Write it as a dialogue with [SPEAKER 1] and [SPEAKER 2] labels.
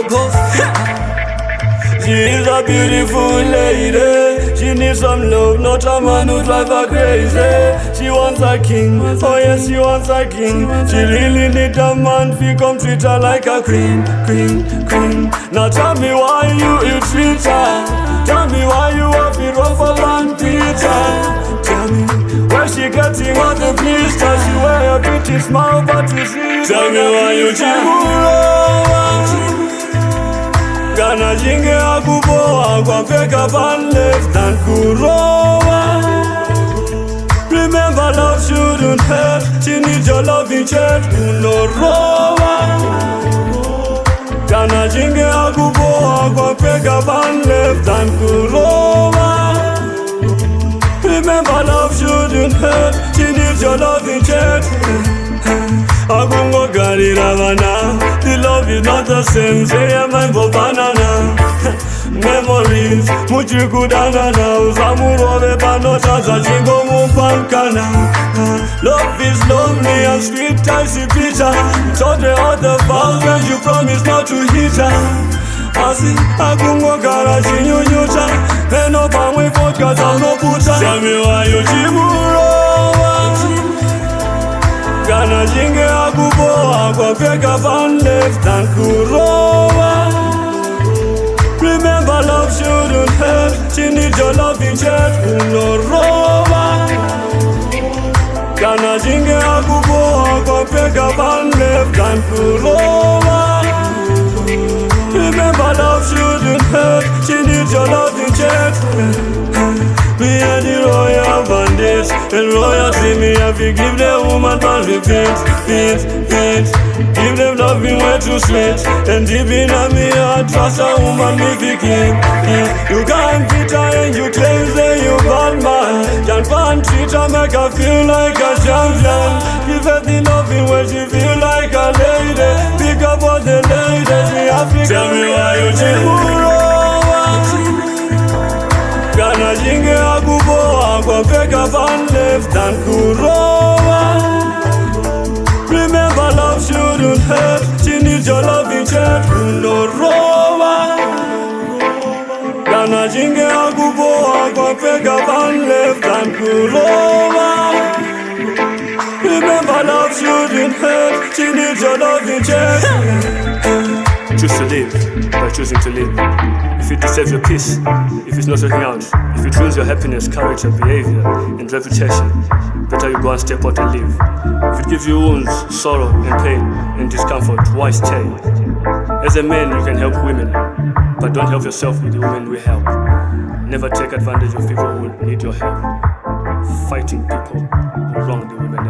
[SPEAKER 1] go.
[SPEAKER 2] She is a beautiful lady. She needs some love, not a man who drive her crazy. She wants a king, oh yes, she wants a king. She really need a man who come treat her like a queen. Now tell me why you ill treat her. Tell me why you have it rough and Peter. Tell me where she getting all the blisters. She wear a pretty smile but you see. Tell me why you chimuro. Gana jinge akuboa kwa peka pan left and kurowa. Remember love shouldn't hurt. She needs your loving church. Unorowa. Gana jinge akuboa kwa peka pan left and kurowa. Remember love shouldn't hurt. She needs your loving church. Agungo gari ravana. The love is not the same. Say I'm a banana. Memories, muchi kudanana. Usamurove panota za jingo mupankana. Love is lonely and sweet icy bitter. Told her all the vows when you promised not to hit her. Asi agungo gara chinyunyuta. Eno pamwe vodka no puta. Tell me why you chimuro. Gana jinge akuboa kwa peka pan left and kurowa. Remember love shouldn't hurt. She needs your loving church. Unorowa. Gana jinge akuboa kwa peka pan left and kurowa. Remember love shouldn't hurt. She needs your loving church. Me and the royal bandits. And royalty me have to give the woman but repeat. Give them loving way too sweet. And deep in me I trust a woman me fi keep. You can't beat her and you claim say you bad man. Can't pan treat her make her feel like a champion. Give her the loving way she feel like a lady. Pick up all the ladies me have to. Tell me why you chimuro. Gana jinge akuboa kwa peka pan left and kurowa. Remember love shouldn't hurt. She needs your loving church. Unorowa. Gana jinge akuboa kwa peka pan left and kurowa. Remember love shouldn't hurt. She needs your loving church. Choose to live by choosing to live. If it deserves your peace, if it's not working out, if it ruins your happiness, character, behavior, and reputation, better you go and step out and live. If it gives you wounds, sorrow, and pain, and discomfort, why stay? As a man, you can help women, but don't help yourself with the women we help. Never take advantage of people who need your help. Fighting people who wrong the women.